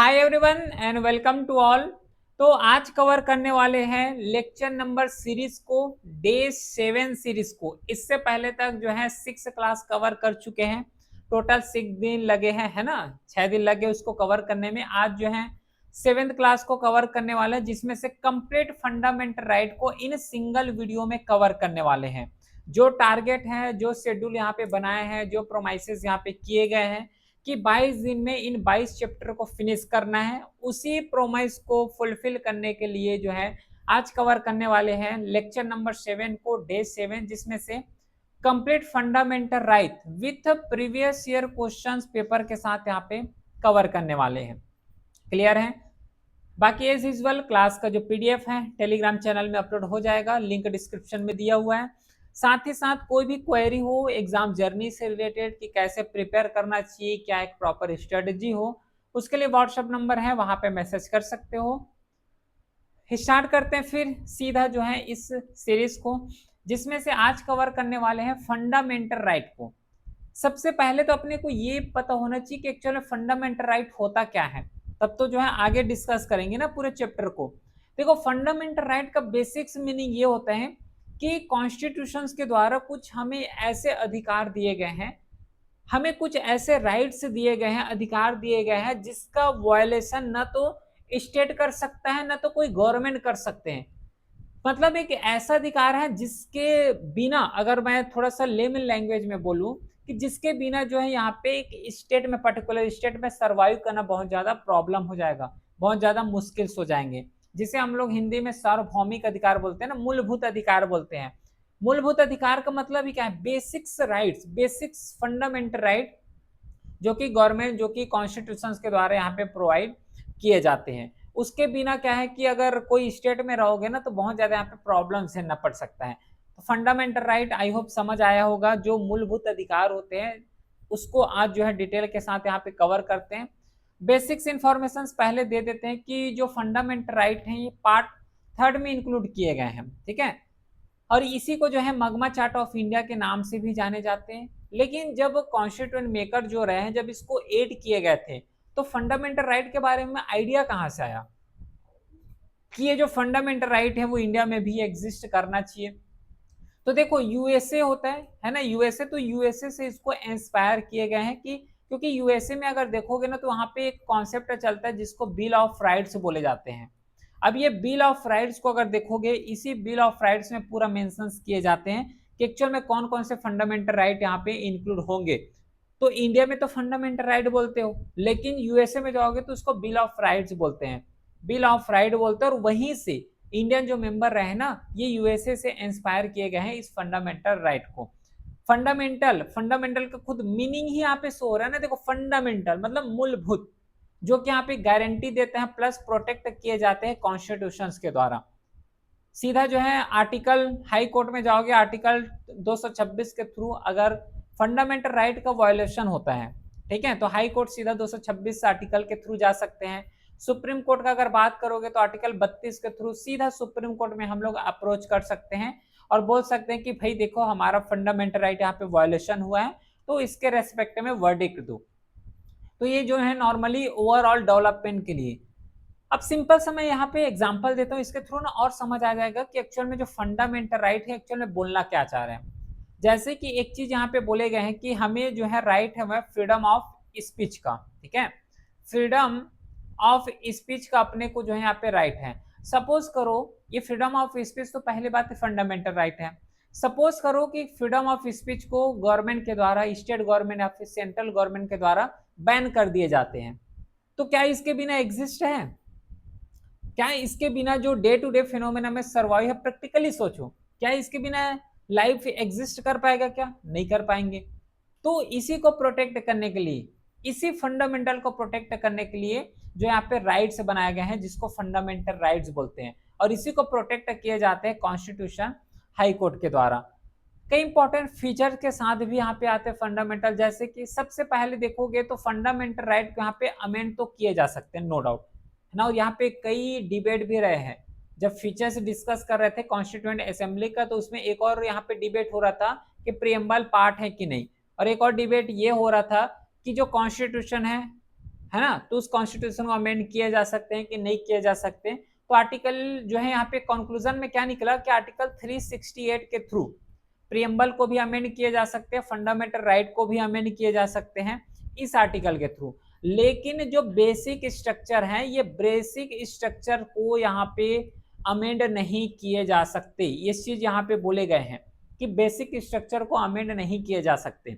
Hi everyone and welcome to all. तो आज cover करने वाले हैं लेक्चर नंबर सीरीज को, डे 7 सीरीज को। इससे पहले तक जो है 6 क्लास कवर कर चुके हैं। टोटल 6 दिन लगे हैं, है ना, 6 दिन लगे उसको कवर करने में। आज जो है 7th क्लास को कवर करने वाले हैं, जिसमें से कंप्लीट फंडामेंटल राइट को इन सिंगल वीडियो में कवर करने वाले हैं। जो टारगेट है, जो शेड्यूल यहाँ पे बनाए हैं, जो प्रोमाइसेस यहाँ पे किए गए हैं कि 22 दिन में इन 22 चैप्टर को फिनिश करना है, उसी प्रोमाइस को फुलफिल करने के लिए जो है आज कवर करने वाले हैं लेक्चर नंबर 7 को, डे 7, जिसमें से complete fundamental right with previous year questions paper के साथ यहाँ पे कवर करने वाले हैं। क्लियर है? बाकी एज यूजुअल क्लास का जो पीडीएफ है टेलीग्राम चैनल में अपलोड हो जाएगा, लिंक डिस्क्रिप्शन में दिया हुआ है। साथ ही साथ कोई भी क्वेरी हो एग्जाम जर्नी से रिलेटेड कि कैसे प्रिपेयर करना चाहिए, क्या एक प्रॉपर स्ट्रेटजी हो, उसके लिए व्हाट्सएप नंबर है, वहां पे मैसेज कर सकते हो। स्टार्ट करते हैं फिर सीधा जो है इस सीरीज को, जिसमें से आज कवर करने वाले हैं फंडामेंटल राइट को। सबसे पहले तो अपने को ये पता होना चाहिए कि एक्चुअली फंडामेंटल राइट होता क्या है, तब तो जो है आगे डिस्कस करेंगे ना पूरे चैप्टर को। देखो, फंडामेंटल राइट का बेसिक्स मीनिंग ये होता है कि कॉन्स्टिट्यूशंस के द्वारा कुछ हमें ऐसे अधिकार दिए गए हैं, हमें कुछ ऐसे राइट्स दिए गए हैं, अधिकार दिए गए हैं जिसका वायलेशन ना तो स्टेट कर सकता है ना तो कोई गवर्नमेंट कर सकते हैं। मतलब एक ऐसा अधिकार है जिसके बिना, अगर मैं थोड़ा सा लेमन लैंग्वेज में बोलूं, कि जिसके बिना जो है यहाँ पे एक स्टेट में, पर्टिकुलर स्टेट में सर्वाइव करना बहुत ज्यादा प्रॉब्लम हो जाएगा, बहुत ज्यादा मुश्किल हो जाएंगे, जिसे हम लोग हिंदी में सार्वभौमिक अधिकार बोलते हैं ना, मूलभूत अधिकार बोलते हैं। मूलभूत अधिकार का मतलब ही क्या है? Basics rights, basics fundamental right, जो कि गवर्नमेंट, जो कि कॉन्स्टिट्यूशन के द्वारा यहाँ पे प्रोवाइड किए जाते हैं। उसके बिना क्या है कि अगर कोई स्टेट में रहोगे ना तो बहुत ज्यादा यहाँ पे प्रॉब्लम से न पड़ सकता है। तो फंडामेंटल राइट आई होप समझ आया होगा। जो मूलभूत अधिकार होते हैं उसको आज जो है डिटेल के साथ यहाँ पे कवर करते हैं। बेसिक्स इंफॉर्मेशन पहले दे देते हैं कि जो फंडामेंटल राइट है ये पार्ट 3 में इंक्लूड किए गए हैं, ठीक है। और इसी को जो है मगमा चार्ट ऑफ इंडिया के नाम से भी जाने जाते हैं। लेकिन जब कॉन्स्टिट्यूएंट मेकर जो रहे हैं, जब इसको एड किए गए थे, तो फंडामेंटल राइट के बारे में आइडिया कहां से आया कि ये जो फंडामेंटल राइट है वो इंडिया में भी एग्जिस्ट करना चाहिए। तो देखो, यूएसए होता है ना, यूएसए, तो यूएसए से इसको इंस्पायर किए गए हैं कि क्योंकि यूएसए में अगर देखोगे ना तो वहां पे एक कॉन्सेप्ट चलता है जिसको बिल ऑफ राइट्स बोले जाते हैं। अब ये बिल ऑफ राइट्स को अगर देखोगे, इसी बिल ऑफ राइट्स में पूरा मेंशन किए जाते हैं कि एक्चुअल में कौन कौन से फंडामेंटल राइट यहाँ पे इंक्लूड होंगे। तो इंडिया में तो फंडामेंटल राइट बोलते हो, लेकिन यूएसए में जाओगे तो उसको बिल ऑफ राइट्स बोलते हैं, बिल ऑफ राइट बोलते हैं। और वहीं से इंडियन जो मेंबर रहे ना, ये यूएसए से इंस्पायर किए गए हैं इस फंडामेंटल राइट को। फंडामेंटल, फंडामेंटल का खुद मीनिंग ही यहाँ पे शो हो रहा है ना। देखो, फंडामेंटल मतलब मूलभूत, जो कि यहाँ पे गारंटी देते हैं प्लस प्रोटेक्ट किए जाते हैं कॉन्स्टिट्यूशन के द्वारा। सीधा जो है आर्टिकल, हाई कोर्ट में जाओगे, आर्टिकल 226 के थ्रू अगर फंडामेंटल राइट का वायोलेशन होता है, ठीक है, तो हाई कोर्ट सीधा 226 आर्टिकल के थ्रू जा सकते हैं। सुप्रीम कोर्ट का अगर बात करोगे तो आर्टिकल 32 के थ्रू सीधा सुप्रीम कोर्ट में हम लोग अप्रोच कर सकते हैं और बोल सकते हैं कि भाई देखो, हमारा फंडामेंटल राइट यहाँ पे वायोलेशन हुआ है, तो इसके रेस्पेक्ट में वर्डिक्ट दो। तो ये जो है नॉर्मली ओवरऑल डेवलपमेंट के लिए। अब सिंपल सा मैं यहाँ पे एग्जांपल देता हूँ, इसके थ्रू ना और समझ आ जाएगा कि एक्चुअल में जो फंडामेंटल राइट है एक्चुअल में बोलना क्या चाह रहे हैं। जैसे कि एक चीज यहाँ पे बोले गए हैं कि हमें जो है राइट है वह फ्रीडम ऑफ स्पीच का, ठीक है, फ्रीडम ऑफ स्पीच का अपने को जो है यहाँ पे राइट है। सपोज करो ये फ्रीडम ऑफ स्पीच, तो पहले बात है फंडामेंटल राइट है। सपोज करो कि फ्रीडम ऑफ स्पीच को गवर्नमेंट के द्वारा, स्टेट गवर्नमेंट या फिर सेंट्रल गवर्नमेंट के द्वारा बैन कर दिए जाते हैं, तो क्या इसके बिना एग्जिस्ट है? क्या इसके बिना जो डे टू डे फिनोमेना में सर्वाइव है, प्रैक्टिकली सोचो, क्या इसके बिना लाइफ एग्जिस्ट कर पाएगा? क्या नहीं कर पाएंगे। तो इसी को प्रोटेक्ट करने के लिए, इसी फंडामेंटल को प्रोटेक्ट करने के लिए जो यहाँ पे राइट्स बनाए गए हैं, जिसको फंडामेंटल राइट्स बोलते हैं, और इसी को प्रोटेक्ट किए जाते हैं कॉन्स्टिट्यूशन, हाई कोर्ट के द्वारा। कई इंपॉर्टेंट फीचर के साथ भी यहाँ पे आते हैं फंडामेंटल, जैसे कि सबसे पहले देखोगे तो फंडामेंटल राइट को यहाँ पे अमेंड तो किए जा सकते हैं, नो डाउट है ना। और यहाँ पे कई डिबेट भी रहे हैं, जब फीचर्स डिस्कस कर रहे थे कॉन्स्टिट्यूएंट असेंबली का, तो उसमें एक और यहाँ पे डिबेट हो रहा था कि प्रीएम्बल पार्ट है कि नहीं, और एक और डिबेट ये हो रहा था कि जो कॉन्स्टिट्यूशन है है ना, तो उस कॉन्स्टिट्यूशन को अमेंड किए जा सकते हैं कि नहीं किए जा सकते। तो आर्टिकल जो है यहाँ पे कंक्लूजन में क्या निकला कि आर्टिकल 368 के थ्रू प्रियम्बल को भी अमेंड किए जा सकते हैं, फंडामेंटल राइट को भी अमेंड किए जा सकते हैं इस आर्टिकल के थ्रू। लेकिन जो बेसिक स्ट्रक्चर है, ये बेसिक स्ट्रक्चर को यहाँ पे अमेंड नहीं किए जा सकते। ये चीज यहाँ पे बोले गए हैं कि बेसिक स्ट्रक्चर को अमेंड नहीं किए जा सकते।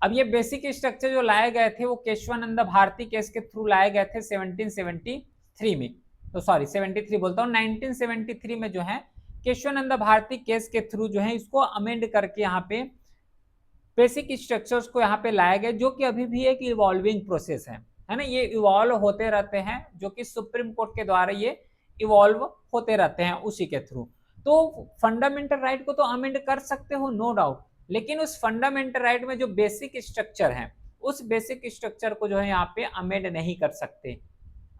अब ये बेसिक स्ट्रक्चर जो लाए गए थे वो केशवानंद भारती केस के थ्रू लाए गए थे 1773 में, तो सॉरी 73 बोलता हूँ, 1973 में जो है केशवानंद भारती केस के थ्रू जो है इसको अमेंड करके यहाँ पे बेसिक स्ट्रक्चर्स को यहाँ पे लाया गया, जो कि अभी भी एक इवॉल्विंग प्रोसेस है ना, ये इवॉल्व होते रहते हैं, जो कि सुप्रीम कोर्ट के द्वारा ये इवॉल्व होते रहते हैं उसी के थ्रू। तो फंडामेंटल राइट को तो अमेंड कर सकते हो नो डाउट, लेकिन उस फंडामेंटल राइट में जो बेसिक स्ट्रक्चर है उस बेसिक स्ट्रक्चर को जो है यहाँ पे अमेंड नहीं कर सकते।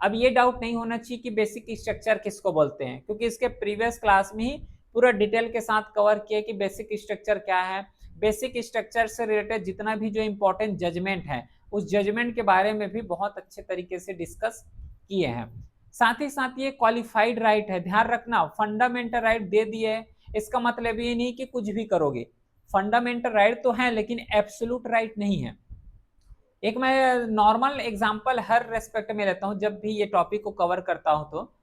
अब ये डाउट नहीं होना चाहिए कि बेसिक स्ट्रक्चर किसको बोलते हैं, क्योंकि इसके प्रीवियस क्लास में ही पूरा डिटेल के साथ कवर किया कि बेसिक स्ट्रक्चर क्या है, बेसिक स्ट्रक्चर से रिलेटेड जितना भी जो इंपॉर्टेंट जजमेंट है उस जजमेंट के बारे में भी बहुत अच्छे तरीके से डिस्कस किए हैं। साथ ही साथ ये क्वालिफाइड राइट है, ध्यान रखना, फंडामेंटल राइट दे दिए है इसका मतलब ये नहीं कि कुछ भी करोगे, फंडामेंटल राइट तो है लेकिन एब्सोल्यूट राइट नहीं है। एक मैं नॉर्मल एग्जांपल हर रेस्पेक्ट में लेता हूं जब भी ये टॉपिक को कवर करता हूं, तो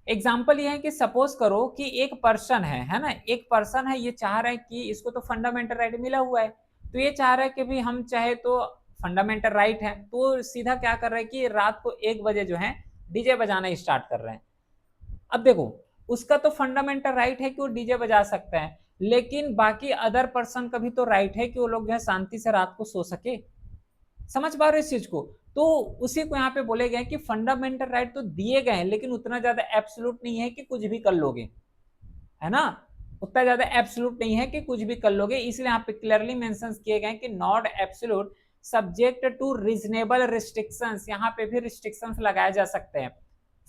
एग्जाम्पल ये है कि सपोज करो कि एक पर्सन है ना, एक पर्सन है, ये चाह रहा है कि इसको तो फंडामेंटल राइट मिला हुआ है, तो ये चाह रहा है कि भी हम चाहे तो फंडामेंटल राइट है, तो सीधा क्या कर रहा है कि रात को 1 बजे जो है डीजे बजाना स्टार्ट कर रहे हैं। अब देखो उसका तो फंडामेंटल राइट है कि वो डीजे बजा सकता है, लेकिन बाकी अदर पर्सन का भी तो राइट है कि वो लोग जो है शांति से रात को सो सके। समझ पा रहे हो इस चीज को? तो उसी को यहाँ पे बोले गए कि फंडामेंटल राइट तो दिए गए हैं लेकिन उतना ज्यादा एब्सोल्यूट नहीं है कि कुछ भी कर लोगे, है ना, उतना ज्यादा एब्सोल्यूट नहीं है कि कुछ भी कर लोगे, इसलिए यहाँ पे क्लियरली मेंशन किए गए कि not absolute subject to reasonable restrictions. यहाँ पे भी रिस्ट्रिक्शंस लगाए जा सकते हैं,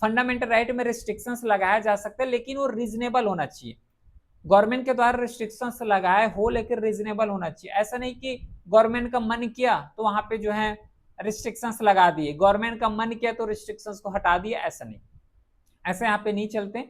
फंडामेंटल राइट में रिस्ट्रिक्शंस लगाया जा सकता है लेकिन वो रीजनेबल होना चाहिए। गवर्नमेंट के द्वारा रिस्ट्रिक्शंस लगाए हो लेकिन रीजनेबल होना चाहिए, ऐसा नहीं कि गवर्नमेंट का मन किया तो वहां पे जो है रिस्ट्रिक्शंस लगा दिए, गवर्नमेंट का मन किया तो रिस्ट्रिक्शंस को हटा दिया, ऐसा नहीं, ऐसे यहाँ पे नहीं चलते।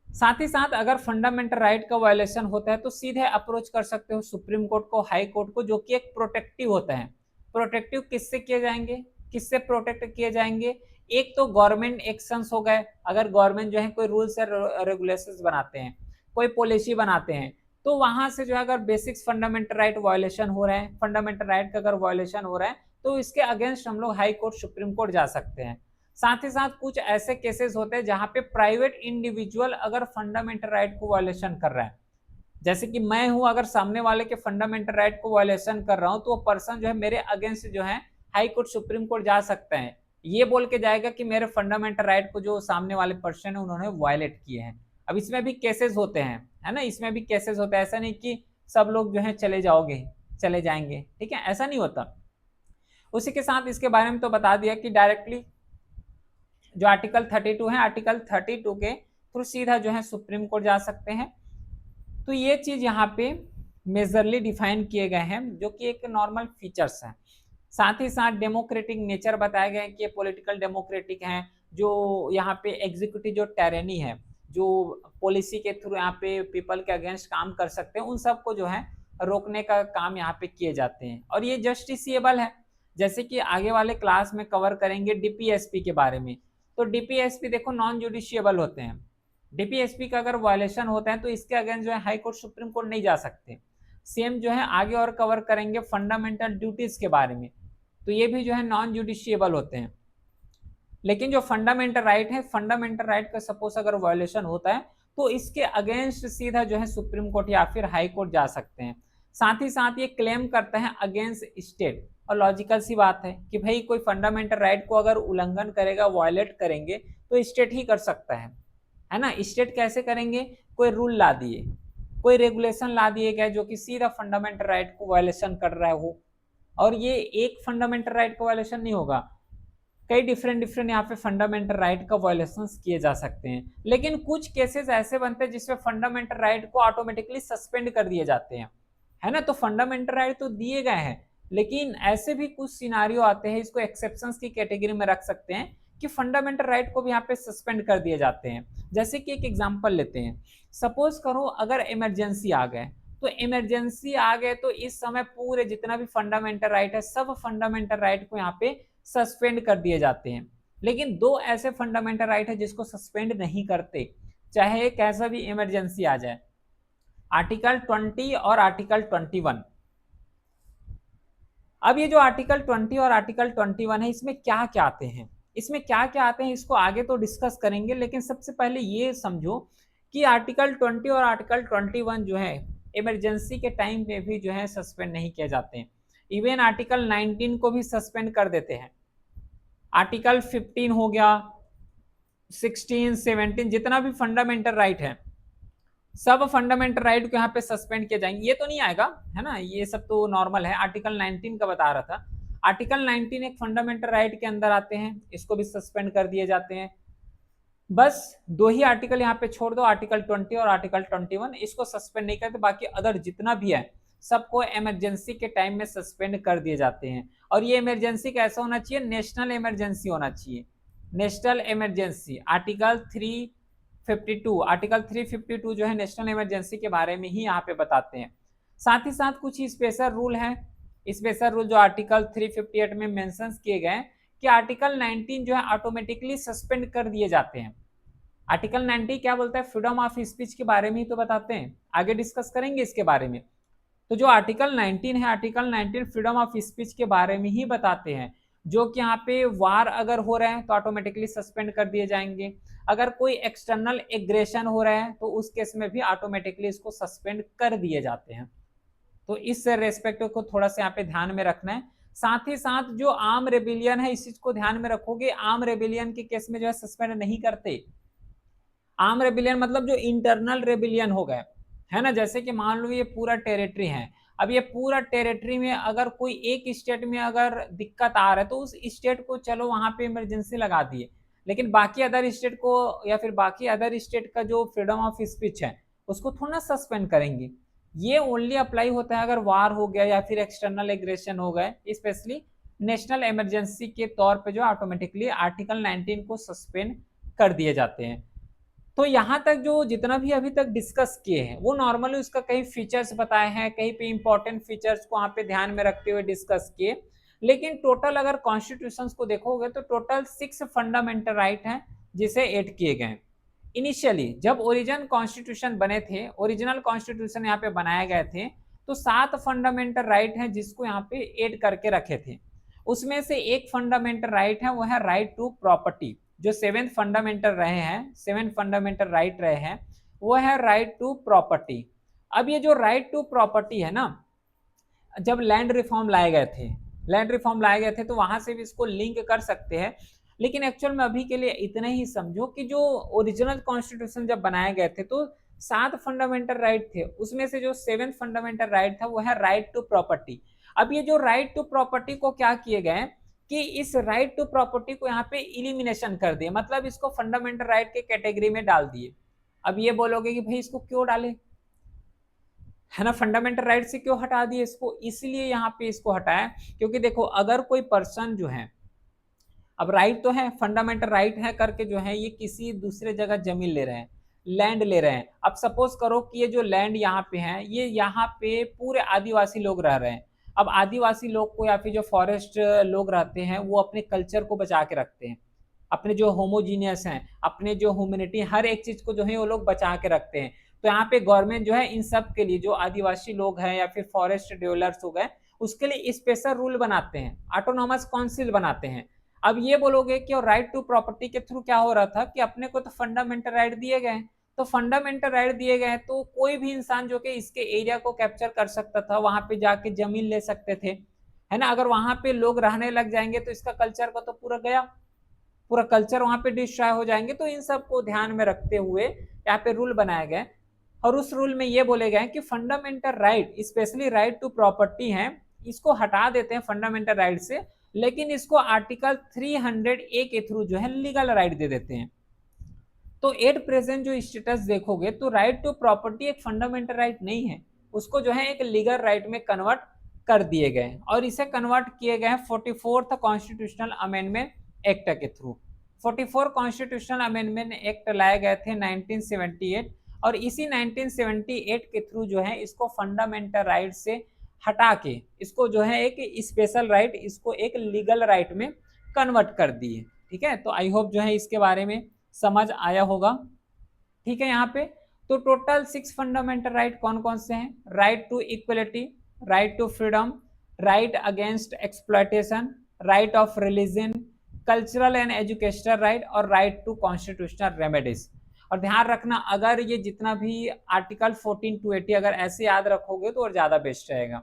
साथ ही साथ अगर फंडामेंटल राइट का वायलेशन होता है तो सीधे अप्रोच कर सकते हो सुप्रीम कोर्ट को, हाई कोर्ट को, जो कि एक प्रोटेक्टिव होता है। प्रोटेक्टिव किससे किए जाएंगे, किससे प्रोटेक्ट किए जाएंगे? एक तो गवर्नमेंट एक्शंस हो गए, अगर गवर्नमेंट जो है कोई रूल्स और रेगुलेशंस बनाते हैं, कोई पॉलिसी बनाते हैं, तो वहां से जो है अगर बेसिक्स फंडामेंटल राइट वायलेशन हो रहे हैं, फंडामेंटल राइट का अगर वायलेशन हो रहा है तो इसके अगेंस्ट हम लोग हाई कोर्ट, सुप्रीम कोर्ट जा सकते हैं। साथ ही साथ कुछ ऐसे केसेस होते हैं जहां पे प्राइवेट इंडिविजुअल अगर फंडामेंटल राइट को वायलेशन कर रहा है, जैसे कि मैं हूं, अगर सामने वाले के फंडामेंटल राइट को वायलेशन कर रहा हूं तो वो पर्सन जो है मेरे अगेंस्ट जो है हाई कोर्ट, सुप्रीम कोर्ट जा सकते हैं, ये बोल के जाएगा कि मेरे फंडामेंटल राइट को जो सामने वाले पर्सन है उन्होंने वायलेट किए हैं। अब इसमें भी केसेस होते हैं, है ना, इसमें भी केसेस होते हैं, ऐसा नहीं कि सब लोग जो है चले जाएंगे, ठीक है, ऐसा नहीं होता। उसी के साथ इसके बारे में तो बता दिया कि डायरेक्टली जो आर्टिकल 32 है, आर्टिकल 32 के थ्रू सीधा जो है सुप्रीम कोर्ट जा सकते हैं। तो ये चीज यहाँ पे मेजरली डिफाइन किए गए हैं, जो कि एक नॉर्मल फीचर्स हैं। साथ ही साथ डेमोक्रेटिक नेचर बताया गया है कि ये पॉलिटिकल डेमोक्रेटिक हैं, जो यहाँ पे एग्जीक्यूटिव जो टेरेनी है, जो पॉलिसी के थ्रू यहाँ पे पीपल के अगेंस्ट काम कर सकते हैं, उन सबको जो है रोकने का काम यहाँ पे किए जाते हैं, और ये जस्टिसिएबल है। जैसे कि आगे वाले क्लास में कवर करेंगे डीपीएसपी के बारे में, तो डीपीएसपी देखो नॉन जुडिशियबल होते हैं, डीपीएसपी का अगर वायलेशन होता है तो इसके अगेंस्ट जो है हाई कोर्ट, सुप्रीम कोर्ट नहीं जा सकते। सेम जो है आगे और कवर करेंगे फंडामेंटल ड्यूटीज के बारे में, तो ये भी जो है नॉन जुडिशियबल होते हैं। लेकिन जो फंडामेंटल राइट है, फंडामेंटल राइट का सपोज अगर वायलेशन होता है तो इसके अगेंस्ट सीधा जो है सुप्रीम कोर्ट या फिर हाई कोर्ट जा सकते हैं। साथ ही साथ ये क्लेम करते हैं अगेंस्ट स्टेट, और लॉजिकल सी बात है कि भाई कोई फंडामेंटल राइट को अगर उल्लंघन करेगा, वायलेट करेंगे, तो स्टेट ही कर सकता है ना। स्टेट कैसे करेंगे? कोई रूल ला दिए, कोई रेगुलेशन ला दिए गए जो कि सीधा फंडामेंटल राइट को वायलेशन कर रहा है वो, और ये एक फंडामेंटल राइट का वायलेशन नहीं होगा, कई डिफरेंट यहाँ पे फंडामेंटल राइट का वायलेशन किए जा सकते हैं। लेकिन कुछ केसेस ऐसे बनते हैं जिसमें फंडामेंटल राइट को ऑटोमेटिकली सस्पेंड कर दिए जाते हैं, है ना। तो फंडामेंटल राइट तो दिए गए हैं लेकिन ऐसे भी कुछ सिनारियो आते हैं, इसको एक्सेप्शंस की कैटेगरी में रख सकते हैं कि फंडामेंटल राइट को भी यहाँ पे सस्पेंड कर दिए जाते हैं। जैसे कि एक एग्जांपल लेते हैं, सपोज करो अगर इमरजेंसी आ गए, तो इमरजेंसी आ गए तो इस समय पूरे जितना भी फंडामेंटल राइट है सब फंडामेंटल राइट को यहाँ पे सस्पेंड कर दिए जाते हैं। लेकिन दो ऐसे फंडामेंटल राइट है जिसको सस्पेंड नहीं करते, चाहे कैसा भी इमरजेंसी आ जाए, आर्टिकल 20 और आर्टिकल 21। अब ये जो आर्टिकल 20 और आर्टिकल 21 है, इसमें क्या क्या आते हैं, इसमें क्या क्या आते हैं इसको आगे तो डिस्कस करेंगे, लेकिन सबसे पहले ये समझो कि आर्टिकल 20 और आर्टिकल 21 जो है इमरजेंसी के टाइम पे भी जो है सस्पेंड नहीं किए जाते हैं। इवन आर्टिकल 19 को भी सस्पेंड कर देते हैं। आर्टिकल 15 हो गया, 16, 17, जितना भी फंडामेंटल राइट है सब फंडामेंटल राइट को यहाँ पे सस्पेंड किए जाएंगे। ये तो नहीं आएगा, है ना, ये सब तो नॉर्मल है। आर्टिकल 19 का बता रहा था, आर्टिकल 19 एक फंडामेंटल राइट के अंदर आते हैं, इसको भी सस्पेंड कर दिए जाते हैं। बस दो ही आर्टिकल यहाँ पे छोड़ दो, आर्टिकल 20 और आर्टिकल 21, इसको सस्पेंड नहीं करते, बाकी अदर जितना भी है सबको इमरजेंसी के टाइम में सस्पेंड कर दिए जाते हैं। और ये इमरजेंसी कैसा होना चाहिए, नेशनल इमरजेंसी होना चाहिए, नेशनल इमरजेंसी। आर्टिकल 352, आर्टिकल 352 जो है नेशनल इमरजेंसी के बारे में ही यहाँ पे बताते हैं। साथ ही साथ कुछ स्पेशल रूल है, स्पेशल रूल जो आर्टिकल 358 में मेंशन किए गए कि आर्टिकल 19 जो है ऑटोमेटिकली सस्पेंड कर दिए जाते हैं। आर्टिकल 90 क्या बोलता है, फ्रीडम ऑफ स्पीच के बारे में ही तो बताते हैं, आगे डिस्कस करेंगे इसके बारे में। तो जो आर्टिकल 19 है, आर्टिकल 19 फ्रीडम ऑफ स्पीच के बारे में ही बताते हैं, जो कि यहाँ पे वार अगर हो रहे हैं तो ऑटोमेटिकली सस्पेंड कर दिए जाएंगे, अगर कोई एक्सटर्नल एग्रेशन हो रहा है तो उस केस में भी ऑटोमेटिकली इसको सस्पेंड कर दिए जाते हैं। तो इस रेस्पेक्ट को थोड़ा सा यहाँ पे ध्यान में रखना है। साथ ही साथ जो आर्म रेबिलियन है इस चीज को ध्यान में रखोगे, आर्म रेबिलियन के केस में जो है सस्पेंड नहीं करते। आर्म रेबिलियन मतलब जो इंटरनल रेबिलियन हो गए, है ना, जैसे कि मान लो ये पूरा टेरिटरी है, अब ये पूरा टेरिटरी में अगर कोई एक स्टेट में अगर दिक्कत आ रहा है तो उस स्टेट को चलो वहां पे इमरजेंसी लगा दिए, लेकिन बाकी अदर स्टेट को या फिर बाकी अदर स्टेट का जो फ्रीडम ऑफ स्पीच है उसको थोड़ा सस्पेंड करेंगे। ये ओनली अप्लाई होता है अगर वार हो गया या फिर एक्सटर्नल एग्रेशन हो गए, स्पेशली नेशनल इमरजेंसी के तौर पे जो ऑटोमेटिकली आर्टिकल 19 को सस्पेंड कर दिए जाते हैं। तो यहाँ तक जो जितना भी अभी तक डिस्कस किए हैं वो नॉर्मली उसका कई फीचर्स बताए हैं, कहीं पे इंपॉर्टेंट फीचर्स को वहाँ पे ध्यान में रखते हुए डिस्कस किए। लेकिन टोटल अगर कॉन्स्टिट्यूशन को देखोगे तो टोटल 6 फंडामेंटल राइट हैं जिसे ऐड किए गए। इनिशियली जब ओरिजिनल कॉन्स्टिट्यूशन बने थे, ओरिजिनल कॉन्स्टिट्यूशन यहाँ पे बनाए गए थे, तो 7 फंडामेंटल राइट हैं जिसको यहाँ पे ऐड करके रखे थे। उसमें से एक फंडामेंटल राइट है वो है राइट टू प्रॉपर्टी, जो 7 फंडामेंटल रहे हैं, 7 फंडामेंटल राइट रहे हैं, वो है राइट टू प्रॉपर्टी। अब ये जो राइट टू प्रॉपर्टी है ना, जब लैंड रिफॉर्म लाए गए थे, लैंड रिफॉर्म लाए गए थे तो वहां से भी इसको लिंक कर सकते हैं, लेकिन एक्चुअल में अभी के लिए इतना ही समझो कि जो ओरिजिनल कॉन्स्टिट्यूशन जब बनाए गए थे तो 7 फंडामेंटल राइट थे, उसमें से जो 7th फंडामेंटल राइट था वो है राइट टू प्रॉपर्टी। अब ये जो राइट टू प्रॉपर्टी को क्या किए गए कि इस राइट टू प्रॉपर्टी को यहाँ पे इलिमिनेशन कर दिए, मतलब इसको फंडामेंटल राइट के कैटेगरी में डाल दिए। अब ये बोलोगे कि भाई इसको क्यों डाले, है ना, फंडामेंटल राइट से क्यों हटा दिए इसको, इसलिए यहाँ पे इसको हटाया क्योंकि देखो अगर कोई पर्सन जो है, अब राइट तो है, फंडामेंटल राइट है करके जो है ये किसी दूसरे जगह जमीन ले रहे हैं, लैंड ले रहे हैं। अब सपोज करो कि ये जो लैंड यहाँ पे है ये यहाँ पे पूरे आदिवासी लोग रह रहे हैं। अब आदिवासी लोग को या फिर जो फॉरेस्ट लोग रहते हैं वो अपने कल्चर को बचा के रखते हैं, अपने जो होमोजीनियस हैं, अपने जो ह्यूमैनिटी, हर एक चीज को जो है वो लोग बचा के रखते हैं। तो यहाँ पे गवर्नमेंट जो है इन सब के लिए, जो आदिवासी लोग हैं या फिर फॉरेस्ट डेवलपर्स हो गए, उसके लिए स्पेशल रूल बनाते हैं, ऑटोनॉमस काउंसिल बनाते हैं। अब ये बोलोगे कि राइट टू प्रॉपर्टी के थ्रू क्या हो रहा था कि अपने को तो फंडामेंटल राइट दिए गए, तो फंडामेंटल राइट दिए गए तो कोई भी इंसान जो कि इसके एरिया को कैप्चर कर सकता था, वहां पे जाके जमीन ले सकते थे, है ना। अगर वहां पे लोग रहने लग जाएंगे तो इसका कल्चर का तो पूरा गया, पूरा कल्चर वहां पे डिस्ट्रॉय हो जाएंगे। तो इन सब को ध्यान में रखते हुए यहाँ पे रूल बनाए गए, और उस रूल में ये बोले गए कि fundamental right, specially right to property है, इसको हटा देते हैं फंडामेंटल राइट से, लेकिन इसको आर्टिकल 300A के थ्रू जो है लीगल राइट दे देते हैं। तो एट प्रेजेंट जो स्टेटस देखोगे तो राइट टू प्रॉपर्टी एक फंडामेंटल राइट नहीं है, उसको जो है एक लीगल राइट में कन्वर्ट कर दिए गए और इसे कन्वर्ट किए गए 44th कॉन्स्टिट्यूशनल अमेंडमेंट एक्ट के थ्रू। 44 कॉन्स्टिट्यूशनल अमेंडमेंट एक्ट लाए गए थे 1978 और इसी 1978 के थ्रू जो है इसको फंडामेंटल राइट से हटा के इसको जो है एक स्पेशल राइट, इसको एक लीगल राइट में कन्वर्ट कर दिए। ठीक है, तो आई होप जो है इसके बारे में समझ आया होगा। ठीक है, यहाँ पे तो टोटल 6 फंडामेंटल राइट कौन कौन से हैं? Right to equality, right to freedom, right against exploitation, right of religion, cultural and educational right और राइट टू कॉन्स्टिट्यूशनल रेमेडीज। और ध्यान रखना, अगर ये जितना भी आर्टिकल 14 टू 80 अगर ऐसे याद रखोगे तो और ज्यादा बेस्ट रहेगा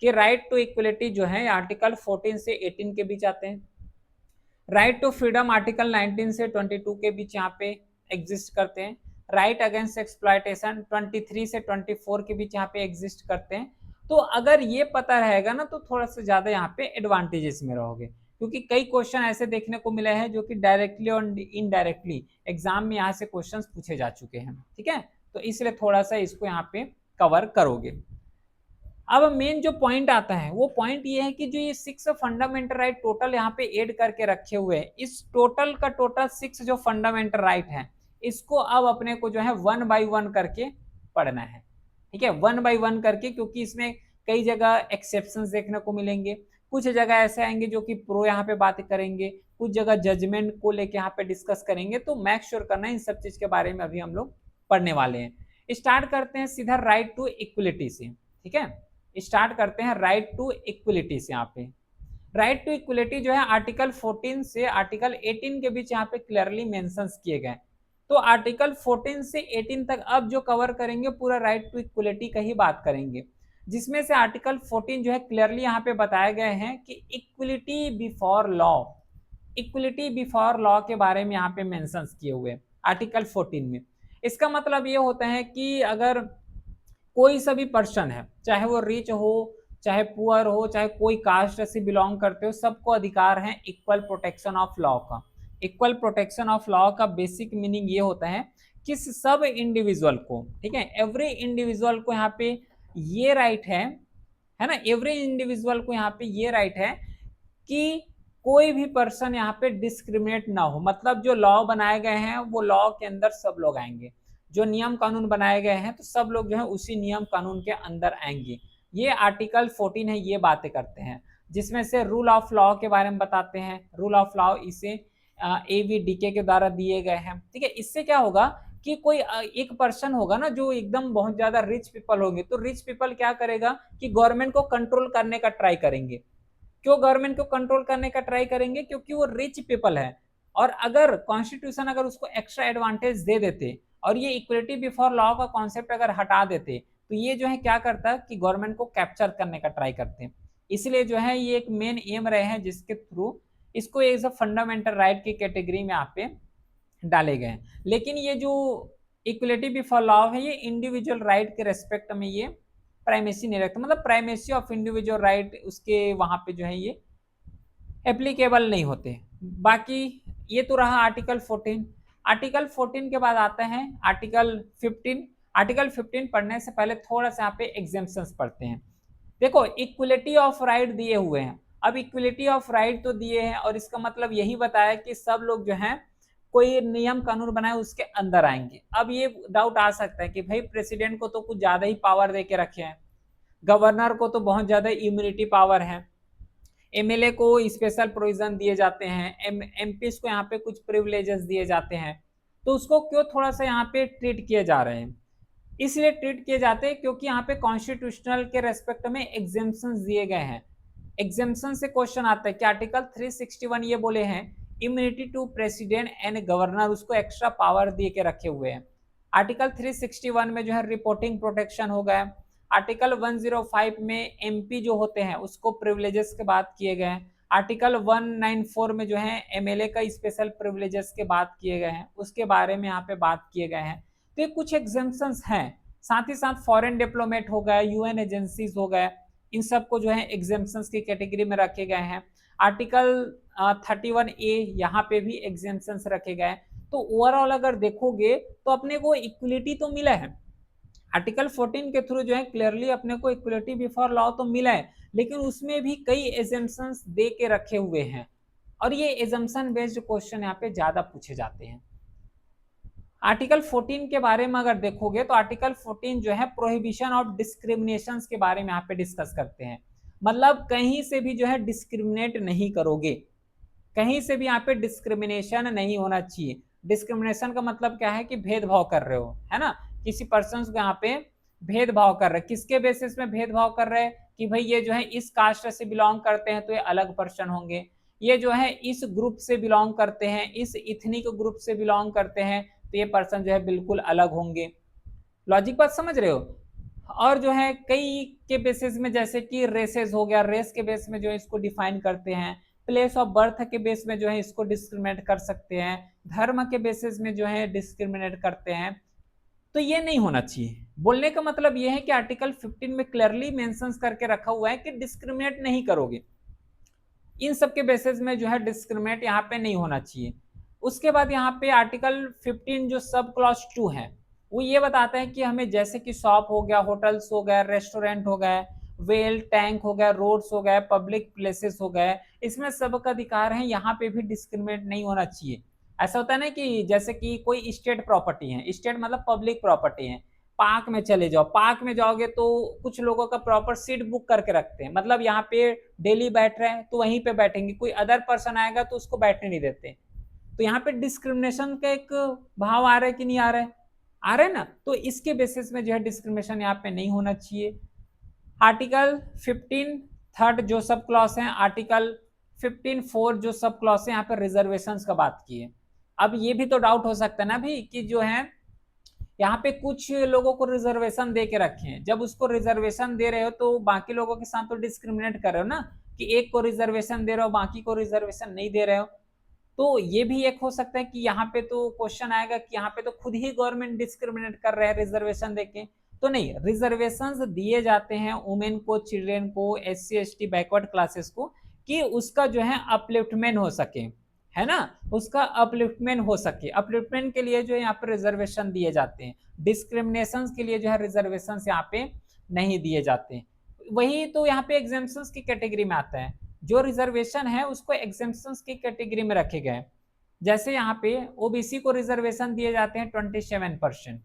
कि राइट टू इक्वलिटी जो है आर्टिकल 14 से 18 के बीच आते हैं। राइट टू फ्रीडम आर्टिकल 19 से 22 के बीच यहाँ पे एग्जिस्ट करते हैं। राइट अगेंस्ट एक्सप्लॉयटेशन 23 से 24 के बीच यहाँ पे एग्जिस्ट करते हैं। तो अगर ये पता रहेगा ना तो थोड़ा सा ज्यादा यहाँ पे एडवांटेजेस में रहोगे, क्योंकि कई क्वेश्चन ऐसे देखने को मिले हैं जो कि डायरेक्टली और इनडायरेक्टली एग्जाम में यहाँ से क्वेश्चन पूछे जा चुके हैं। ठीक है, तो इसलिए थोड़ा सा इसको यहाँ पे कवर करोगे। अब मेन जो पॉइंट आता है वो पॉइंट ये है कि जो ये 6 फंडामेंटल राइट टोटल यहाँ पे ऐड करके रखे हुए हैं, इस टोटल का टोटल 6 जो फंडामेंटल राइट है इसको अब अपने को जो है 1 बाय 1 करके पढ़ना है। ठीक है, 1 बाय 1 करके, क्योंकि इसमें कई जगह एक्सेप्शंस देखने को मिलेंगे, कुछ जगह ऐसे आएंगे जो कि प्रो यहाँ पे बात करेंगे, कुछ जगह जजमेंट को लेके यहाँ पे डिस्कस करेंगे। तो मेक श्योर करना इन सब चीज के बारे में अभी हम लोग पढ़ने वाले हैं। स्टार्ट करते हैं सीधा राइट टू इक्वलिटी से। ठीक है, स्टार्ट करते हैं राइट टू इक्वलिटी से। यहाँ पे राइट टू इक्वलिटी जो है आर्टिकल 14 से आर्टिकल 18 के बीच यहाँ पे क्लियरली मेंशंस किए गए। तो आर्टिकल 14 से 18 तक अब जो कवर करेंगे पूरा राइट टू इक्वलिटी का ही बात करेंगे, जिसमें से आर्टिकल 14 जो है क्लियरली यहाँ पे बताए गए हैं कि equality before law, equality before law के बारे में यहाँ पे मेंशंस किए हुए आर्टिकल 14 में। इसका मतलब ये होता है कि अगर कोई सा भी पर्सन है, चाहे वो रिच हो, चाहे पुअर हो, चाहे कोई कास्ट से बिलोंग करते हो, सबको अधिकार है इक्वल प्रोटेक्शन ऑफ लॉ का। इक्वल प्रोटेक्शन ऑफ लॉ का बेसिक मीनिंग ये होता है कि सब इंडिविजुअल को, ठीक है, एवरी इंडिविजुअल को यहाँ पे ये राइट है ना, एवरी इंडिविजुअल को यहाँ पे ये राइट है कि कोई भी पर्सन यहाँ पे डिस्क्रिमिनेट ना हो। मतलब जो लॉ बनाए गए हैं वो लॉ के अंदर सब लोग आएंगे, जो नियम कानून बनाए गए हैं तो सब लोग जो है उसी नियम कानून के अंदर आएंगे। ये आर्टिकल 14 है, ये बातें करते हैं, जिसमें से रूल ऑफ लॉ के बारे में बताते हैं। रूल ऑफ लॉ इसे AVDK के द्वारा दिए गए हैं। ठीक है, इससे क्या होगा कि कोई एक पर्सन होगा ना जो एकदम बहुत ज्यादा रिच पीपल होंगे, तो रिच पीपल क्या करेगा कि गवर्नमेंट को कंट्रोल करने का ट्राई करेंगे। क्यों गवर्नमेंट को कंट्रोल करने का ट्राई करेंगे? क्योंकि वो रिच पीपल है, और अगर कॉन्स्टिट्यूशन अगर उसको एक्स्ट्रा एडवांटेज दे देते और ये इक्वलिटी बिफोर लॉ का कॉन्सेप्ट अगर हटा देते तो ये जो है क्या करता है कि गवर्नमेंट को कैप्चर करने का ट्राई करते हैं। इसलिए जो है ये एक मेन एम रहे हैं जिसके थ्रू इसको एज अ फंडामेंटल राइट की कैटेगरी में यहाँ पे डाले गए हैं। लेकिन ये जो इक्वलिटी बिफोर लॉ है ये इंडिविजुअल राइट के रेस्पेक्ट में ये प्राइमेसी नहीं रखता, मतलब प्राइमेसी ऑफ इंडिविजुअल राइट उसके वहां पे जो है ये एप्लीकेबल नहीं होते। बाकी ये तो रहा आर्टिकल 14। आर्टिकल 14 के बाद आता है आर्टिकल 15। आर्टिकल 15 पढ़ने से पहले थोड़ा सा यहाँ पे एग्जेम्पशंस पढ़ते हैं। देखो, इक्वलिटी ऑफ राइट दिए हुए हैं। अब इक्वलिटी ऑफ राइट तो दिए हैं और इसका मतलब यही बताया कि सब लोग जो हैं कोई नियम कानून बनाए उसके अंदर आएंगे। अब ये डाउट आ सकता है कि भाई प्रेसिडेंट को तो कुछ ज्यादा ही पावर दे के रखे हैं, गवर्नर को तो बहुत ज्यादा इम्यूनिटी पावर है, MLA को स्पेशल प्रोविजन दिए जाते हैं, MPs को यहाँ पे कुछ प्रिविलेजेस दिए जाते हैं, तो उसको क्यों थोड़ा सा यहाँ पे ट्रीट किए जा रहे हैं? इसलिए ट्रीट किए जाते हैं क्योंकि यहाँ पे कॉन्स्टिट्यूशनल के रेस्पेक्ट में एग्जेम्पशंस दिए गए हैं। एग्जेम्पशन से क्वेश्चन आता है कि आर्टिकल 361 ये बोले हैं immunity to president and governor, उसको एक्स्ट्रा पावर दिए के रखे हुए हैं। आर्टिकल 361 में जो है रिपोर्टिंग प्रोटेक्शन हो गया। आर्टिकल 105 में MP जो होते हैं उसको प्रिविलेजेस के बात किए गए हैं। आर्टिकल 194 में जो है MLA का स्पेशल प्रिविलेजेस के बात किए गए हैं, उसके बारे में यहाँ पे बात किए गए हैं। तो ये कुछ एग्जेम्पशंस हैं। साथ ही साथ फॉरेन डिप्लोमेट हो गए, UN एजेंसीज हो गए, इन सबको जो है एग्जेम्पशंस की कैटेगरी में रखे गए हैं। आर्टिकल 31A यहाँ पे भी एग्जेम्पशंस रखे गए हैं। तो ओवरऑल अगर देखोगे तो अपने को इक्वलिटी तो मिला है, आर्टिकल 14 के थ्रू जो है क्लियरली अपने को इक्वलिटी बिफोर लॉ तो मिला है, लेकिन उसमें भी कई एजम्पशंस दे के रखे हुए हैं और ये एजम्पशन बेस्ड क्वेश्चन यहाँ पे ज्यादा पूछे जाते हैं। आर्टिकल 14 के बारे में अगर देखोगे तो आर्टिकल 14 जो है प्रोहिबिशन ऑफ डिस्क्रिमिनेशन के बारे में यहाँ पे डिस्कस करते हैं। मतलब कहीं से भी जो है डिस्क्रिमिनेट नहीं करोगे, कहीं से भी यहाँ पे डिस्क्रिमिनेशन नहीं होना चाहिए। डिस्क्रिमिनेशन का मतलब क्या है कि भेदभाव कर रहे हो, है ना, किसी पर्सन को यहाँ पे भेदभाव कर रहे हैं। किसके बेसिस में भेदभाव कर रहे हैं कि भाई ये जो है इस कास्ट से बिलोंग करते हैं तो ये अलग पर्सन होंगे, ये जो है इस ग्रुप से बिलोंग करते हैं, इस इथनिक ग्रुप से बिलोंग करते हैं तो ये पर्सन जो है बिल्कुल अलग होंगे। लॉजिक बात समझ रहे हो। और जो है कई के बेसिस में जैसे कि रेसेस हो गया, रेस के बेस में जो है इसको डिफाइन करते हैं, प्लेस ऑफ बर्थ के बेस में जो है इसको डिस्क्रिमिनेट कर सकते हैं, धर्म के बेसिस में जो है डिस्क्रिमिनेट करते हैं। तो ये नहीं होना चाहिए। बोलने का मतलब ये है कि आर्टिकल 15 में क्लियरली मेंशन करके रखा हुआ है कि डिस्क्रिमिनेट नहीं करोगे, इन सब के बेसिस में जो है डिस्क्रिमिनेट यहाँ पे नहीं होना चाहिए। उसके बाद यहाँ पे आर्टिकल 15 जो सब क्लॉज 2 है वो ये बताता है कि हमें जैसे कि शॉप हो गया, होटल्स हो गया, रेस्टोरेंट हो गए, वेल टैंक हो गया, रोड्स हो गए, पब्लिक प्लेसेस हो गए, इसमें सबका अधिकार है, यहाँ पे भी डिस्क्रिमिनेट नहीं होना चाहिए। ऐसा होता है ना कि जैसे कि कोई स्टेट प्रॉपर्टी है, स्टेट मतलब पब्लिक प्रॉपर्टी है, पार्क में चले जाओ, पार्क में जाओगे तो कुछ लोगों का प्रॉपर सीट बुक करके रखते हैं, मतलब यहाँ पे डेली बैठ रहे हैं तो वहीं पे बैठेंगे, कोई अदर पर्सन आएगा तो उसको बैठने नहीं देते। तो यहाँ पे डिस्क्रिमिनेशन का एक भाव आ रहा है कि नहीं आ रहा है, आ रहा है ना। तो इसके बेसिस में जो है डिस्क्रिमिनेशन यहाँ पे नहीं होना चाहिए। आर्टिकल 15 थर्ड जो सब क्लॉज है, आर्टिकल 15 4 जो सब क्लॉज है, यहाँ पे रिजर्वेशंस का बात की है। अब ये भी तो डाउट हो सकता है ना भी कि जो है यहाँ पे कुछ लोगों को रिजर्वेशन दे के रखे हैं, जब उसको रिजर्वेशन दे रहे हो तो बाकी लोगों के साथ तो डिस्क्रिमिनेट कर रहे हो ना, कि एक को रिजर्वेशन दे रहे हो बाकी को रिजर्वेशन नहीं दे रहे हो। तो ये भी एक हो सकता है कि यहाँ पे तो क्वेश्चन आएगा कि यहाँ पे तो खुद ही गवर्नमेंट डिस्क्रिमिनेट कर रहे हैं रिजर्वेशन देके। तो नहीं, रिजर्वेशन दिए जाते हैं वुमेन को, चिल्ड्रेन को, SC ST बैकवर्ड क्लासेस को, कि उसका जो है अपलिफ्टमेंट हो सके, है ना, उसका अपलिफ्टमेंट हो सके। अपलिफ्टमेंट के लिए जो है यहाँ पे रिजर्वेशन दिए जाते हैं, डिस्क्रिमिनेशन के लिए जो है रिजर्वेशन यहाँ पे नहीं दिए जाते। वही तो यहाँ पे एग्जाम्पशंस की कैटेगरी में आता है, जो रिजर्वेशन है उसको एग्जाम्पशंस की कैटेगरी में रखे गए। जैसे यहाँ पे ओबीसी को रिजर्वेशन दिए जाते हैं 27%,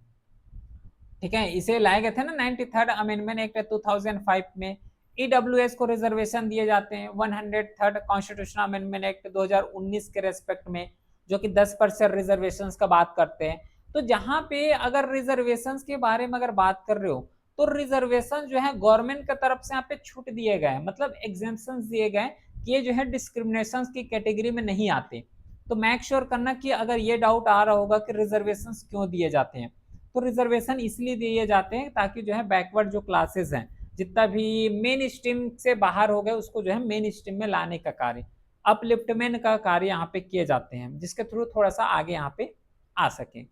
ठीक है, इसे लाए गए थे ना 93rd अमेंडमेंट एक्ट 2005 में। ईडब्ल्यूएस को रिजर्वेशन दिए जाते हैं 103rd कॉन्स्टिट्यूशनल अमेंडमेंट एक्ट 2019 के रेस्पेक्ट में, जो कि 10% रिजर्वेशन का बात करते हैं। तो जहां पे अगर रिजर्वेशन के बारे में अगर बात कर रहे हो तो रिजर्वेशन जो है गवर्नमेंट की तरफ से यहाँ पे छूट दिए गए, मतलब एग्जेम्पशन दिए गए कि ये जो है डिस्क्रिमिनेशन की कैटेगरी में नहीं आते। तो मेक श्योर करना कि अगर ये डाउट आ रहा होगा कि रिजर्वेशन क्यों दिए जाते हैं, तो रिजर्वेशन इसलिए दिए जाते हैं ताकि जो है बैकवर्ड जो क्लासेस हैं, जितना भी मेन स्ट्रीम से बाहर हो गए उसको जो है मेन स्ट्रीम में लाने का कार्य, अपलिफ्टमेंट का कार्य यहाँ पे किए जाते हैं, जिसके थ्रू थोड़ा सा आगे यहाँ पे आ सके।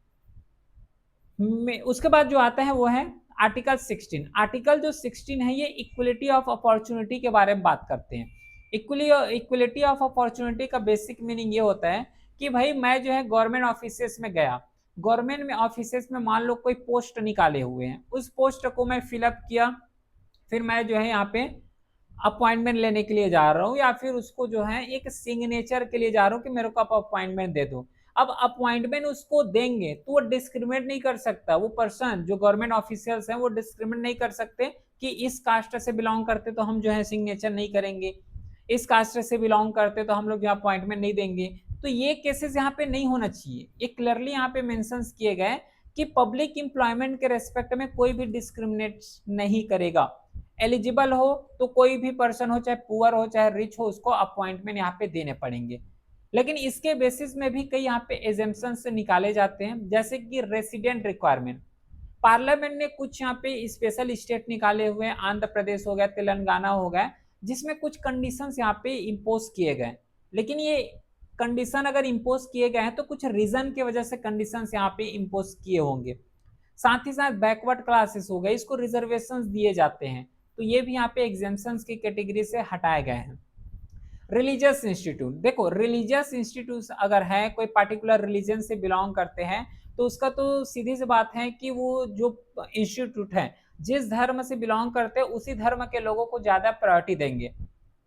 उसके बाद जो आता है वो है आर्टिकल 16। आर्टिकल जो 16 है ये इक्वलिटी ऑफ अपॉर्चुनिटी के बारे में बात करते हैं। इक्वलिटी ऑफ अपॉर्चुनिटी का बेसिक मीनिंग ये होता है कि भाई मैं जो है गवर्नमेंट ऑफिसेस में गया, गवर्नमेंट में ऑफिसेस में मान लो कोई पोस्ट निकाले हुए हैं, उस पोस्ट को मैं फिलअप किया, फिर मैं जो है यहाँ पे अपॉइंटमेंट लेने के लिए जा रहा हूँ, या फिर उसको जो है एक सिग्नेचर के लिए जा रहा हूँ कि मेरे को आप अपॉइंटमेंट दे दो। अब अपॉइंटमेंट उसको देंगे तो वो डिस्क्रिमिनेट नहीं कर सकता, वो पर्सन जो गवर्नमेंट ऑफिशियल्स हैं वो डिस्क्रिमिनेट नहीं कर सकते कि इस कास्ट से बिलोंग करते तो हम जो है सिग्नेचर नहीं करेंगे, इस कास्ट से बिलोंग करते तो हम लोग जो अपॉइंटमेंट नहीं देंगे। तो ये केसेस यहाँ पे नहीं होना चाहिए, ये क्लियरली यहाँ पे मेंशन किए गए कि पब्लिक इंप्लॉयमेंट के रेस्पेक्ट में कोई भी डिस्क्रिमिनेट नहीं करेगा। एलिजिबल हो तो कोई भी पर्सन हो, चाहे पुअर हो चाहे रिच हो, उसको अपॉइंटमेंट यहाँ पे देने पड़ेंगे। लेकिन इसके बेसिस में भी कई यहाँ पे एजेम्पशन से निकाले जाते हैं, जैसे कि रेसिडेंट रिक्वायरमेंट। पार्लियामेंट ने कुछ यहाँ पे स्पेशल स्टेट निकाले हुए हैं, आंध्र प्रदेश हो गया, तेलंगाना हो गया, जिसमें कुछ कंडीशंस यहाँ पे इम्पोज किए गए। लेकिन ये कंडीशन अगर इम्पोज किए गए हैं तो कुछ रीजन की वजह से कंडीशंस यहाँ पे इम्पोज किए होंगे। साथ ही साथ बैकवर्ड क्लासेस हो गए, इसको रिजर्वेशंस दिए जाते हैं, तो ये भी यहाँ पे एग्जेम्पशंस की कैटेगरी से हटाए गए हैं। रिलीजियस इंस्टीट्यूट, देखो रिलीजियस इंस्टीट्यूट अगर है, कोई पर्टिकुलर रिलीजन से बिलोंग करते हैं, तो उसका तो सीधी सी बात है कि वो जो इंस्टीट्यूट है, जिस धर्म से बिलोंग करते हैं उसी धर्म के लोगों को ज्यादा प्रायोरिटी देंगे।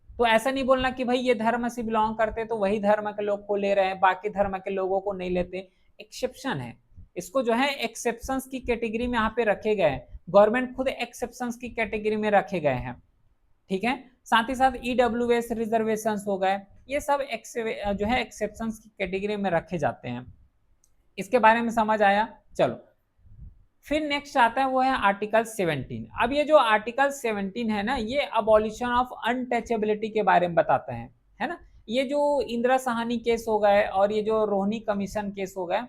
तो ऐसा नहीं बोलना कि भाई ये धर्म से बिलोंग करते तो वही धर्म के लोग को ले रहे हैं, बाकी धर्म के लोगों को नहीं लेते। एक्सेप्शन है, इसको जो है एक्सेप्शंस की कैटेगरी में यहाँ पे रखे गए हैं, गवर्नमेंट खुद एक्सेप्शंस की कैटेगरी में रखे गए हैं, ठीक है। साथ ही साथ ईडब्ल्यूएस रिजर्वेशन हो गए, ये सब जो है एक्सेप्शंस की कैटेगरी में रखे जाते हैं। इसके बारे में समझ आया। चलो फिर नेक्स्ट आता है वो है आर्टिकल 17। अब ये जो आर्टिकल 17 है ना, ये अबॉलिशन ऑफ अनटचेबिलिटी के बारे में बताता है ना। ये जो इंदिरा साहनी केस हो गए और ये जो रोहिणी कमीशन केस हो गए,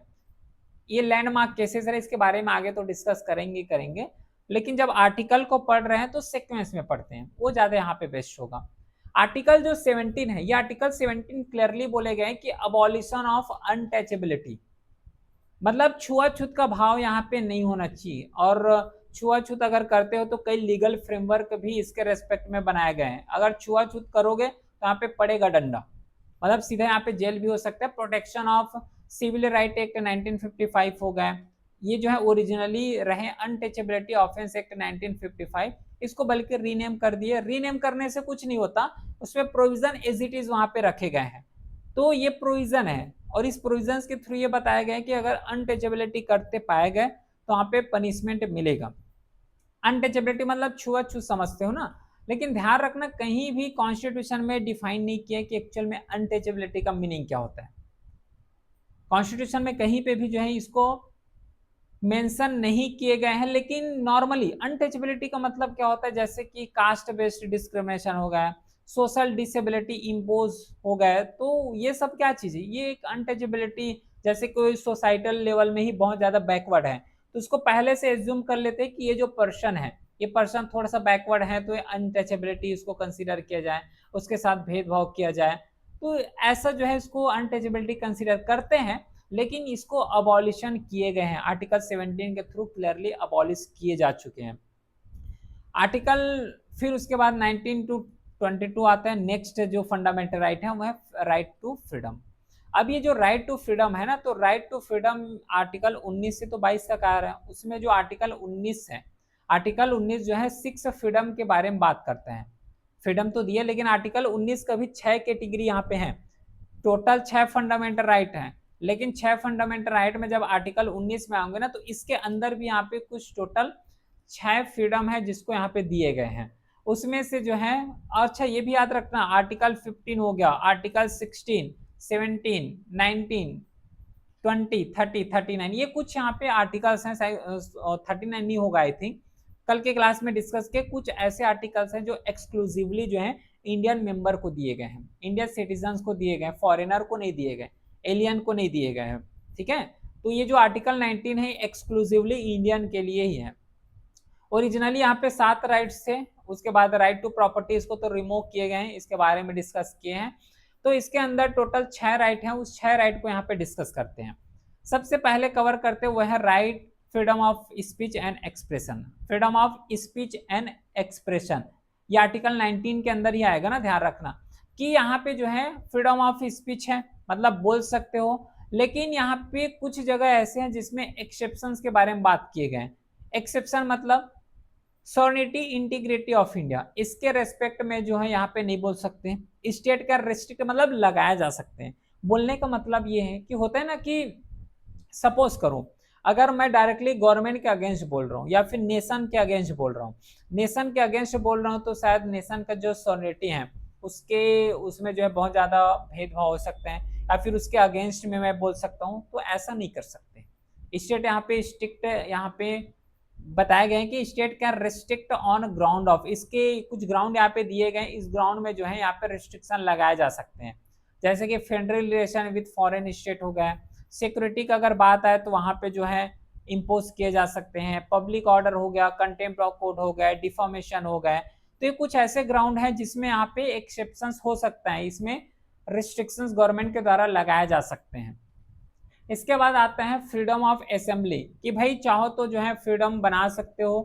ये लैंडमार्क केसेस है, इसके बारे में आगे तो डिस्कस करेंगे, लेकिन जब आर्टिकल को पढ़ रहे हैं तो सीक्वेंस में पढ़ते हैं, वो ज्यादा यहाँ पे बेस्ट होगा। आर्टिकल जो 17 है, ये आर्टिकल 17 क्लियरली बोले गए कि अबॉलिशन ऑफ अनटचेबिलिटी, मतलब छुआछूत का भाव यहाँ पे नहीं होना चाहिए, और छुआछूत अगर करते हो तो कई लीगल फ्रेमवर्क भी इसके रेस्पेक्ट में बनाए गए हैं। अगर छुआछूत करोगे तो यहाँ पे पड़ेगा डंडा, मतलब सीधा यहाँ पे जेल भी हो सकता है। Protection of civil right act 1955 हो गया, ये जो है ओरिजिनली रहे अनटचेबिलिटी ऑफेंस एक्ट 1955, इसको बल्कि रीनेम कर दिए। रीनेम करने से कुछ नहीं होता, उसमें प्रोविजन एज इट इज वहां पे रखे गए हैं। तो ये प्रोविजन है, और इस प्रोविजन के थ्रू ये बताया गया है कि अगर अनटचेबिलिटी करते पाए गए तो वहां पे पनिशमेंट मिलेगा। अनटचेबिलिटी मतलब छुआछूत समझते हो ना, लेकिन ध्यान रखना कहीं भी कॉन्स्टिट्यूशन में डिफाइन नहीं किया कि एक्चुअल में अनटचेबिलिटी का मीनिंग क्या होता है। कॉन्स्टिट्यूशन में कहीं पे भी जो है इसको मेंशन नहीं किए गए हैं, लेकिन नॉर्मली अनटचेबिलिटी का मतलब क्या होता है, जैसे कि कास्ट बेस्ड डिस्क्रिमिनेशन हो गया, सोशल डिसेबिलिटी इम्पोज हो गए, तो ये सब क्या चीज है, ये एक अनटचेबिलिटी। जैसे कोई सोसाइटल लेवल में ही बहुत ज्यादा बैकवर्ड है, तो उसको पहले से एज्यूम कर लेते हैं कि ये जो पर्सन है, ये पर्सन थोड़ा सा बैकवर्ड है, तो अनटचेबिलिटी इसको कंसिडर किया जाए, उसके साथ भेदभाव किया जाए, तो ऐसा जो है इसको अनटचेबिलिटी कंसिडर करते हैं। लेकिन इसको अबॉलिशन किए गए हैं, आर्टिकल 17 के थ्रू क्लियरली अबॉलिश किए जा चुके हैं। आर्टिकल फिर उसके बाद 19 टू 22 आता है। नेक्स्ट जो फंडामेंटल राइट है वो है राइट टू फ्रीडम। अब ये जो राइट टू फ्रीडम है ना, तो राइट टू फ्रीडम आर्टिकल 19 से तो 22 तक आ रहा है, उसमें जो आर्टिकल 19 है, आर्टिकल 19 जो है 6 फ्रीडम के बारे में बात करता है। फ्रीडम तो दिया, लेकिन आर्टिकल 19 का भी 6 कैटेगरी यहाँ पे है। टोटल 6 फंडामेंटल राइट है, लेकिन 6 फंडामेंटल राइट में जब आर्टिकल 19 में आएंगे ना, तो इसके अंदर भी यहाँ पे कुछ टोटल 6 फ्रीडम है जिसको यहाँ पे दिए गए हैं। उसमें से जो है, अच्छा ये भी याद रखना, आर्टिकल 15 हो गया, आर्टिकल 16, 17, 19, 20, 30, 39, ये कुछ यहाँ पे आर्टिकल्स हैं। 39 नहीं होगा आई थिंक, कल के क्लास में डिस्कस के कुछ ऐसे आर्टिकल्स हैं जो एक्सक्लूसिवली जो है इंडियन मेंबर को दिए गए हैं, इंडियन सिटीजन को दिए गए, फॉरेनर को नहीं दिए गए, एलियन को नहीं दिए गए हैं, ठीक है। तो ये जो आर्टिकल 19 है एक्सक्लूसिवली इंडियन के लिए ही है। ओरिजिनली यहाँ पे 7 राइट्स थे, उसके बाद राइट टू प्रॉपर्टी इसको तो रिमूव किए गए हैं, इसके बारे में डिस्कस किए हैं। तो इसके अंदर टोटल 6 राइट हैं, उस 6 राइट को यहाँ पे डिस्कस करते हैं। सबसे पहले कवर करते हुए है right freedom of speech and expression. Freedom of speech and expression ये आर्टिकल 19 के अंदर ही आएगा ना, ध्यान रखना कि यहाँ पे जो है फ्रीडम ऑफ स्पीच है, मतलब बोल सकते हो, लेकिन यहाँ पे कुछ जगह ऐसे हैं जिसमें एक्सेप्शंस के बारे में बात किए गए। एक्सेप्शन मतलब सॉवर्निटी इंटीग्रिटी ऑफ इंडिया, इसके रेस्पेक्ट में जो है यहाँ पे नहीं बोल सकते। स्टेट का रेस्ट्रिक्ट मतलब लगाया जा सकते हैं। बोलने का मतलब ये है कि होता है ना कि सपोज करो अगर मैं डायरेक्टली गवर्नमेंट के अगेंस्ट बोल रहा हूँ या फिर नेशन के अगेंस्ट बोल रहा हूँ, नेशन के अगेंस्ट बोल रहा हूँ, तो शायद नेशन का जो सॉवर्निटी है उसके उसमें जो है बहुत ज्यादा भेदभाव हो सकते हैं, या फिर उसके अगेंस्ट में मैं बोल सकता हूँ, तो ऐसा नहीं कर सकते। स्टेट यहाँ पे स्ट्रिक्ट यहाँ पे बताया गया है कि state can restrict on ground of, इसके कुछ ग्राउंड यहाँ पे दिए गए, इस ग्राउंड में जो है यहाँ पे रिस्ट्रिक्शन लगाए जा सकते हैं, जैसे कि federal relation with foreign state हो गया, सिक्योरिटी का अगर बात आए तो वहां पे जो है इम्पोज किए जा सकते हैं, पब्लिक ऑर्डर हो गया, कंटेम्प्ट ऑफ कोर्ट हो गया, डिफॉर्मेशन हो गया। तो ये कुछ ऐसे ग्राउंड है जिसमें यहाँ पे एक्सेप्शंस हो सकता है, इसमें रिस्ट्रिक्शंस गवर्नमेंट के द्वारा लगाए जा सकते हैं। इसके बाद आता है फ्रीडम ऑफ असेंबली, कि भाई चाहो तो जो है फ्रीडम बना सकते हो।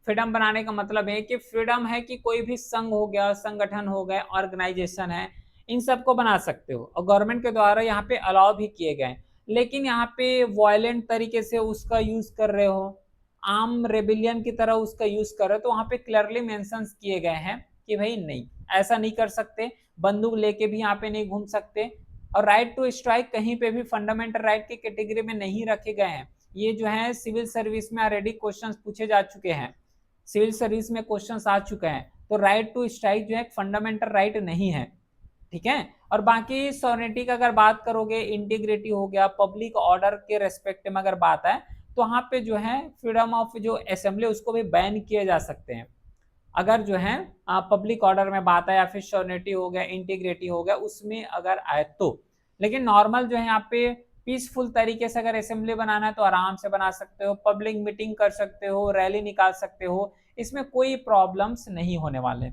फ्रीडम बनाने का मतलब है कि फ्रीडम है कि कोई भी संघ हो गया, संगठन हो गया, ऑर्गेनाइजेशन है, इन सबको बना सकते हो और गवर्नमेंट के द्वारा यहाँ पे अलाउ भी किए गए हैं। लेकिन यहाँ पे वायलेंट तरीके से उसका यूज कर रहे हो, आर्म रेबिलियन की तरह उसका यूज कर रहे हो, तो वहाँ पे क्लियरली मेंशन किए गए हैं कि भाई नहीं, ऐसा नहीं कर सकते, बंदूक लेके भी यहाँ पे नहीं घूम सकते। और राइट टू स्ट्राइक कहीं पे भी फंडामेंटल राइट की कैटेगरी में नहीं रखे गए हैं। ये जो है सिविल सर्विस में ऑलरेडी क्वेश्चंस पूछे जा चुके हैं, सिविल सर्विस में क्वेश्चंस आ चुके हैं। तो राइट टू स्ट्राइक जो है फंडामेंटल राइट नहीं है, ठीक है। और बाकी सॉवरेनिटी का अगर बात करोगे, इंटीग्रिटी हो गया, पब्लिक ऑर्डर के रेस्पेक्ट में अगर बात है तो वहां पे जो है फ्रीडम ऑफ जो असेंबली उसको भी बैन किए जा सकते हैं, अगर जो है पब्लिक ऑर्डर में बात है या फिर सॉवरेनिटी हो गया, इंटीग्रिटी हो गया, उसमें अगर आए तो। लेकिन नॉर्मल जो है यहाँ पे पीसफुल तरीके से अगर असेंबली बनाना है तो आराम से बना सकते हो, पब्लिक मीटिंग कर सकते हो, रैली निकाल सकते हो, इसमें कोई प्रॉब्लम्स नहीं होने वाले।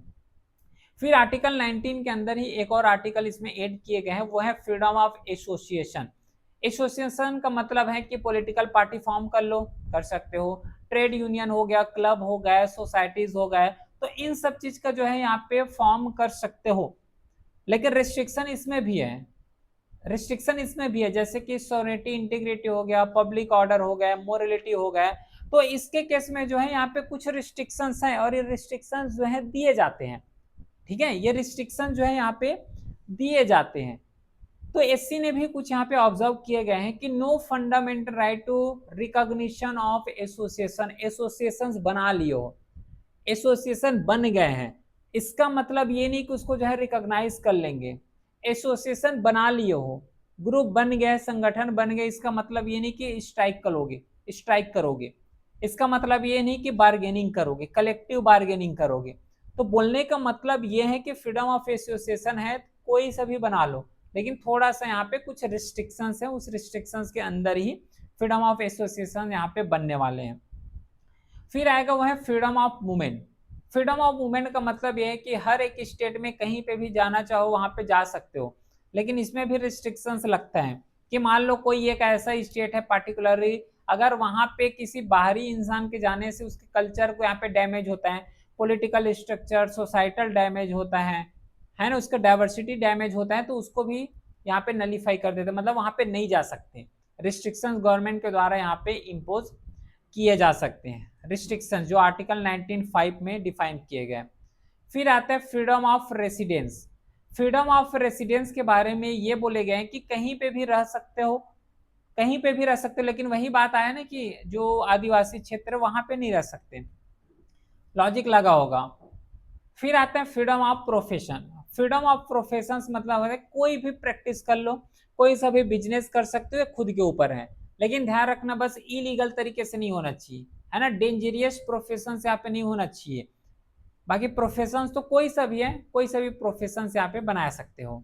फिर आर्टिकल 19 के अंदर ही एक और आर्टिकल इसमें ऐड किए गए हैं, वो है फ्रीडम ऑफ एसोसिएशन। एसोसिएशन का मतलब है कि पॉलिटिकल पार्टी फॉर्म कर लो, कर सकते हो, ट्रेड यूनियन हो गया, क्लब हो गए, सोसाइटीज हो गए, तो इन सब चीज का जो है यहाँ पे फॉर्म कर सकते हो। लेकिन रिस्ट्रिक्शन इसमें भी है, रिस्ट्रिक्शन इसमें भी है, जैसे कि सॉवरेनिटी, इंटीग्रिटी हो गया, पब्लिक ऑर्डर हो गया, मोरलिटी हो गया, तो इसके केस में जो है यहाँ पे कुछ रिस्ट्रिक्शंस हैं और ये रिस्ट्रिक्शंस जो है दिए जाते हैं, ठीक है। ये रिस्ट्रिक्शन जो है यहाँ पे दिए जाते हैं। तो एससी ने भी कुछ यहाँ पे ऑब्जर्व किए गए हैं कि no fundamental right to recognition of association, associations बना लियो, एसोसिएशन बन गए हैं, इसका मतलब ये नहीं कि उसको जो है रिकॉग्नाइज कर लेंगे। एसोसिएशन बना लिए हो, ग्रुप बन गए, संगठन बन गए, इसका मतलब ये नहीं कि स्ट्राइक करोगे, स्ट्राइक करोगे, इसका मतलब ये नहीं कि बार्गेनिंग करोगे, कलेक्टिव बार्गेनिंग करोगे। तो बोलने का मतलब ये है कि फ्रीडम ऑफ एसोसिएशन है, कोई सा भी बना लो, लेकिन थोड़ा सा यहाँ पे कुछ रिस्ट्रिक्शंस है, उस रिस्ट्रिक्शंस के अंदर ही फ्रीडम ऑफ एसोसिएशन यहाँ पे बनने वाले हैं। फिर आएगा वो है freedom of movement. Freedom of movement का मतलब यह है कि हर एक स्टेट में कहीं पे भी जाना चाहो वहां पे जा सकते हो, लेकिन इसमें भी रिस्ट्रिक्शंस लगता है कि मान लो कोई एक ऐसा स्टेट है पार्टिकुलरली, अगर वहां पे किसी बाहरी इंसान के जाने से उसके कल्चर को यहाँ पे डैमेज होता है, पॉलिटिकल स्ट्रक्चर, सोसाइटल डैमेज होता है ना, उसका डाइवर्सिटी डैमेज होता है, तो उसको भी यहाँ पे नलीफाई कर देते, मतलब वहां पे नहीं जा सकते। रिस्ट्रिक्शंस गवर्नमेंट के द्वारा यहाँ पे इम्पोज किए जा सकते हैं, रिस्ट्रिक्शन जो आर्टिकल 19(5) में डिफाइन किए गए। फिर आता है freedom of residence. Freedom of residence के बारे में ये बोले गए हैं कि कहीं पे भी रह सकते हो, कहीं पे भी रह सकते हो, लेकिन वही बात आया ना कि जो आदिवासी क्षेत्र वहां पे नहीं रह सकते, लॉजिक लगा होगा। फिर आता है freedom of profession. Freedom of profession मतलब है कोई भी प्रैक्टिस कर लो, कोई सा भी बिजनेस कर सकते हो, खुद के ऊपर है, लेकिन ध्यान रखना बस इलीगल तरीके से नहीं होना चाहिए, है ना, डेंजरियस प्रोफेशन यहाँ पे नहीं होना चाहिए। बाकी प्रोफेशन तो कोई सा भी है, कोई सा भी प्रोफेशन यहाँ पे बना सकते हो।